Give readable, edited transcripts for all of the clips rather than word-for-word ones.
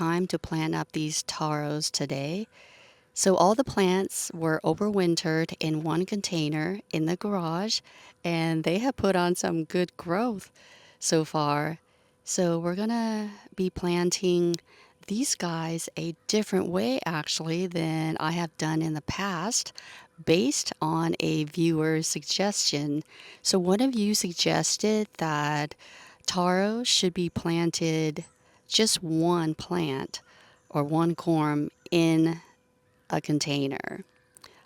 time to plant up these taros today. So all the plants were overwintered in one container in the garage, and they have put on some good growth so far. So we're gonna be planting these guys a different way actually than I have done in the past based on a viewer's suggestion. So one of you suggested that taro should be planted just one plant or one corm in a container.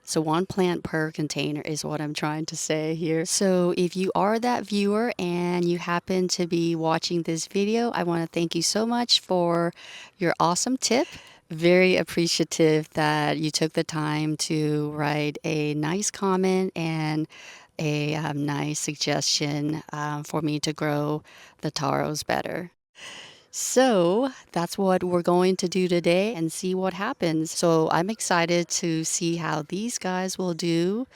So one plant per container is what I'm trying to say here. So if you are that viewer and you happen to be watching this video, I want to thank you so much for your awesome tip. Very appreciative that you took the time to write a nice comment and a nice suggestion for me to grow the taros better. So that's what we're going to do today and see what happens. So I'm excited to see how these guys will do,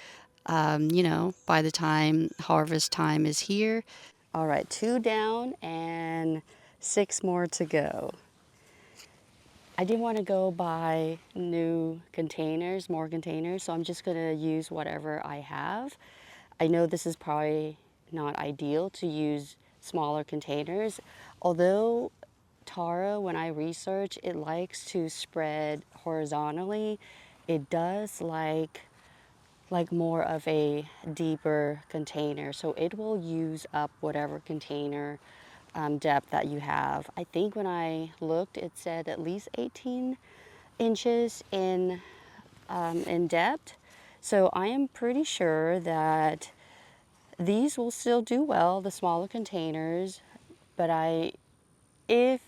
by the time harvest time is here. All right, 2 down and 6 more to go. I didn't want to go buy new containers, more containers, so I'm just going to use whatever I have. I know this is probably not ideal to use smaller containers, although Taro, when I research, it likes to spread horizontally. It does like more of a deeper container, so it will use up whatever container depth that you have. I think when I looked, it said at least 18 inches in depth. So I am pretty sure that these will still do well, the smaller containers, but if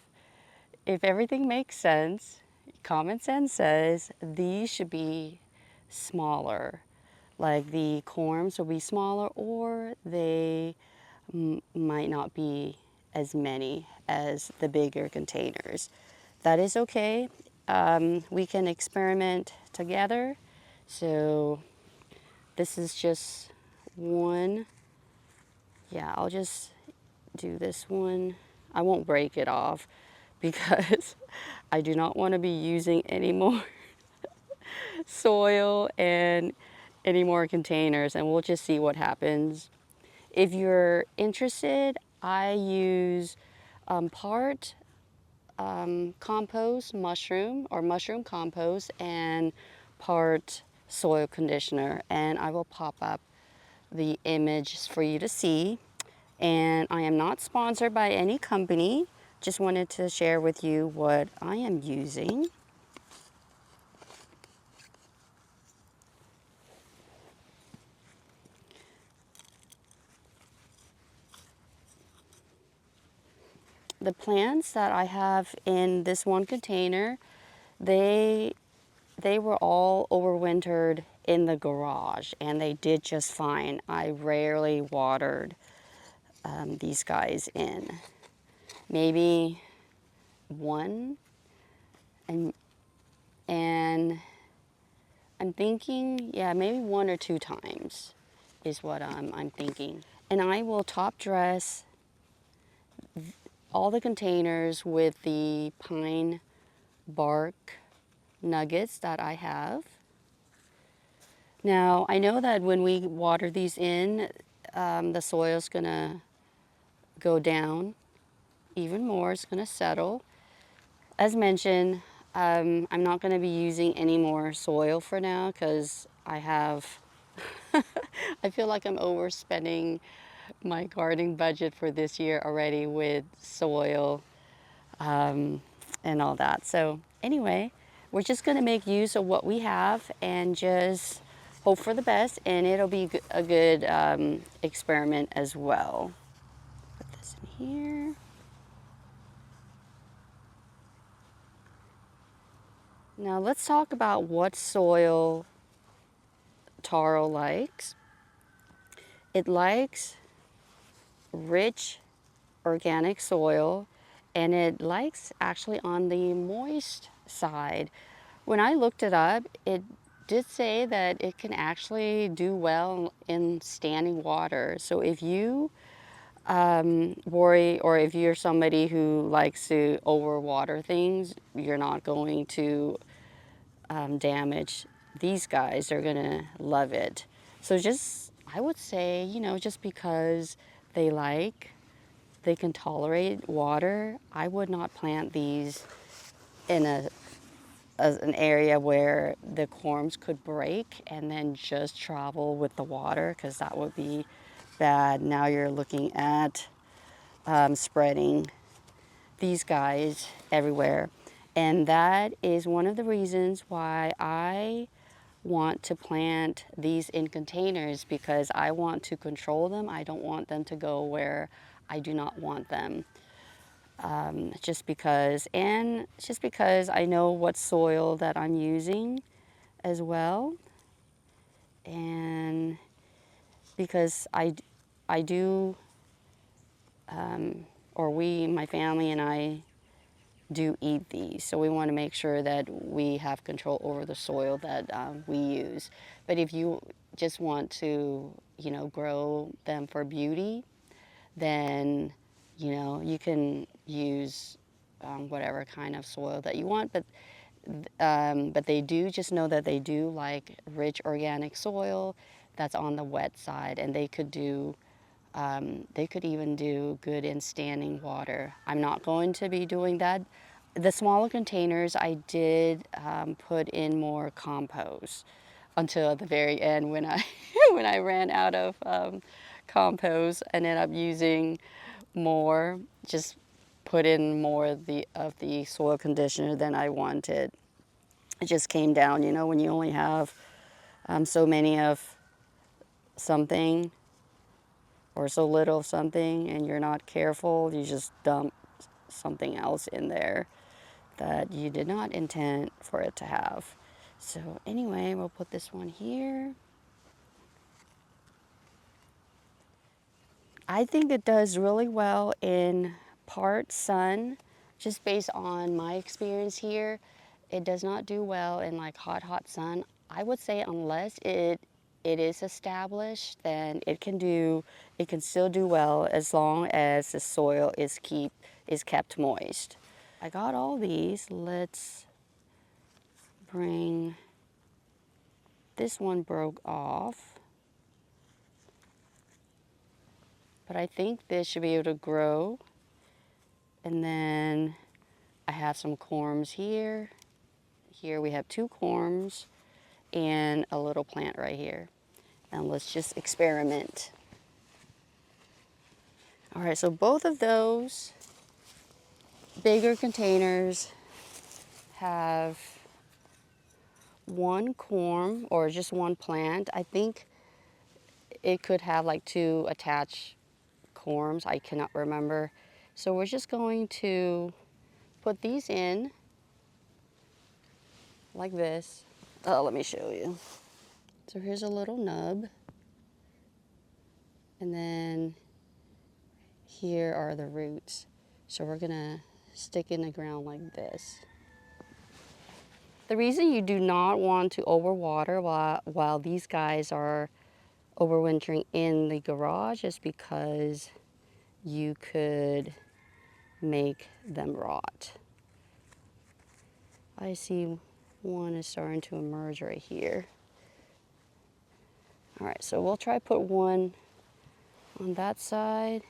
everything makes sense, common sense says these should be smaller. Like the corms will be smaller, or they might not be as many as the bigger containers. That is okay. We can experiment together. So this is just one. Yeah, I'll just do this one. I won't break it off because I do not want to be using any more soil and any more containers, and we'll just see what happens. If you're interested, I use part compost mushroom or mushroom compost and part soil conditioner, and I will pop up the image for you to see. And I am not sponsored by any company, just wanted to share with you what I am using. The plants that I have in this one container, they were all overwintered in the garage, and they did just fine. I rarely watered these guys in. Maybe one, and I'm thinking, yeah, maybe 1 or 2 times is what I'm thinking. And I will top dress all the containers with the pine bark nuggets that I have. Now, I know that when we water these in, the soil's gonna go down even more. It's gonna settle. As mentioned, I'm not gonna be using any more soil for now because I have, I feel like I'm overspending my gardening budget for this year already with soil and all that. So anyway, we're just going to make use of what we have and just hope for the best, and it'll be a good experiment as well. Put this in here. Now let's talk about what soil taro likes. It likes rich organic soil, and it likes actually on the moist side. When I looked it up, it did say that it can actually do well in standing water. So if you worry, or if you're somebody who likes to overwater things, you're not going to damage these guys. They're gonna love it. So just, I would say, just because they they can tolerate water, I would not plant these in an area where the corms could break and then just travel with the water, because that would be bad. Now you're looking at spreading these guys everywhere. And that is one of the reasons why I want to plant these in containers, because I want to control them. I don't want them to go where I do not want them. Just because I know what soil that I'm using as well. And because I do, or we, my family and I, do eat these. So we want to make sure that we have control over the soil that we use. But if you just want to, grow them for beauty, then, you can use whatever kind of soil that you want. But they do, just know that they do like rich organic soil that's on the wet side, and they could even do good in standing water. I'm not going to be doing that. The smaller containers, I did put in more compost until the very end, when I when I ran out of compost, and ended up using more. Just put in more of the soil conditioner than I wanted. It just came down, when you only have so many of something, or so little of something, and you're not careful, you just dump something else in there that you did not intend for it to have. So anyway, we'll put this one here. I think it does really well in part sun, just based on my experience here. It does not do well in like hot sun. I would say unless it is established, then it can still do well as long as the soil is kept moist. I got all these. Let's bring, this one broke off, but I think this should be able to grow. And then I have some corms here. Here we have 2 corms and a little plant right here. And let's just experiment. All right, so both of those bigger containers have 1 corm, or just 1 plant. I think it could have like 2 attached corms. I cannot remember. So we're just going to put these in like this. Oh, let me show you. So here's a little nub. And then here are the roots. So we're gonna stick in the ground like this. The reason you do not want to overwater while these guys are overwintering in the garage is because you could make them rot. I see one is starting to emerge right here. All right, so we'll try put one on that side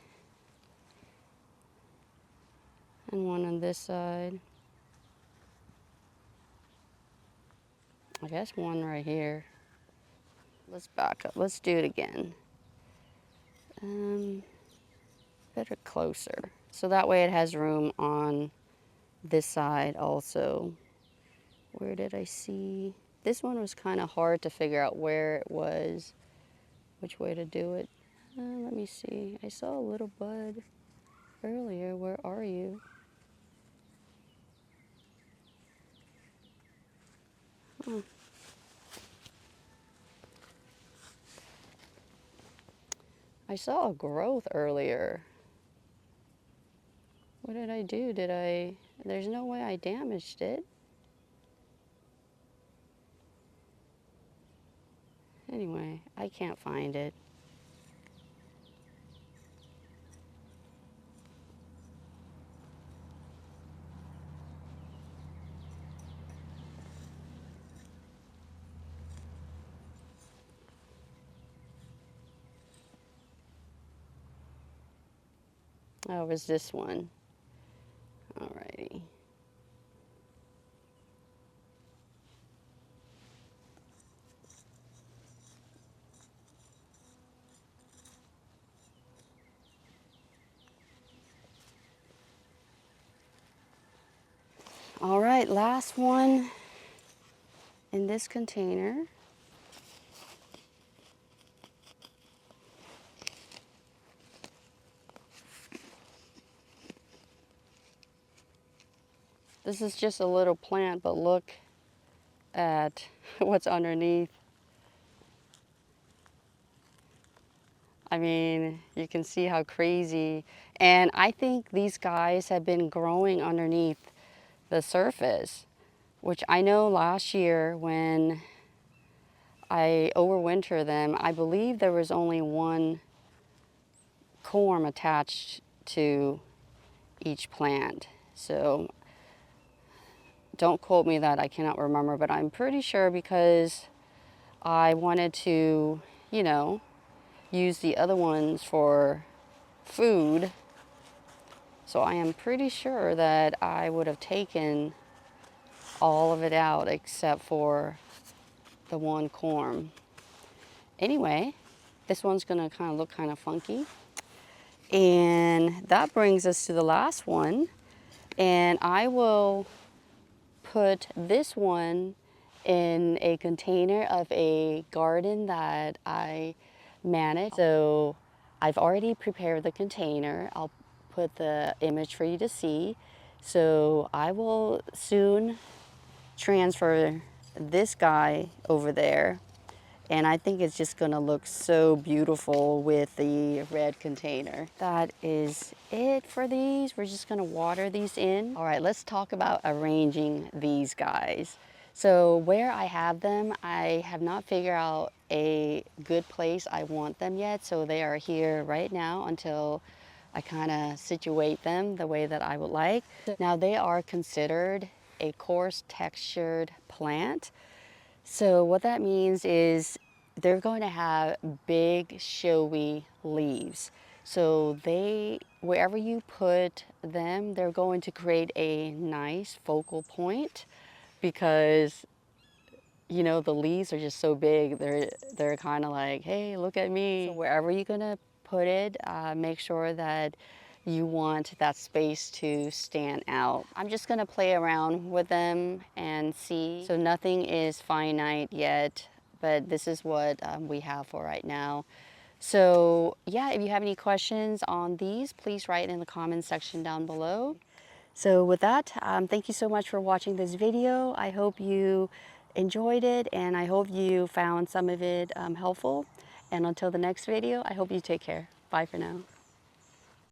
and one on this side. I guess one right here. Let's back up. Let's do it again. Better closer. So that way it has room on this side also. Where did I see? This one was kind of hard to figure out where it was, which way to do it. Let me see. I saw a little bud earlier. Where are you? Oh. I saw a growth earlier. What did I do? There's no way I damaged it. Anyway, I can't find it. Oh, it was this one. Alrighty. All right, last one in this container. This is just a little plant, but look at what's underneath. I mean, you can see how crazy. And I think these guys have been growing underneath the surface, which I know last year when I overwinter them, I believe there was only one corm attached to each plant. So don't quote me that, I cannot remember, but I'm pretty sure because I wanted to, you know, use the other ones for food. So I am pretty sure that I would have taken all of it out except for the one corm. Anyway, this one's gonna kind of look kind of funky. And that brings us to the last one. And I will put this one in a container of a garden that I manage. So I've already prepared the container. I'll put the image for you to see. So I will soon transfer this guy over there, and I think it's just gonna look so beautiful with the red container. That is it for these. We're just gonna water these in. All right, let's talk about arranging these guys. So where I have them, I have not figured out a good place I want them yet. So they are here right now until I kind of situate them the way that I would like. Now they are considered a coarse textured plant. So what that means is they're going to have big, showy leaves. So wherever you put them, they're going to create a nice focal point because, you know, the leaves are just so big. They're kind of like, hey, look at me. So wherever you're gonna put it, make sure that you want that space to stand out. I'm just gonna play around with them and see. So nothing is finite yet, but this is what we have for right now. So yeah, if you have any questions on these, please write in the comments section down below. So with that, thank you so much for watching this video. I hope you enjoyed it and I hope you found some of it helpful. And until the next video, I hope you take care. Bye for now.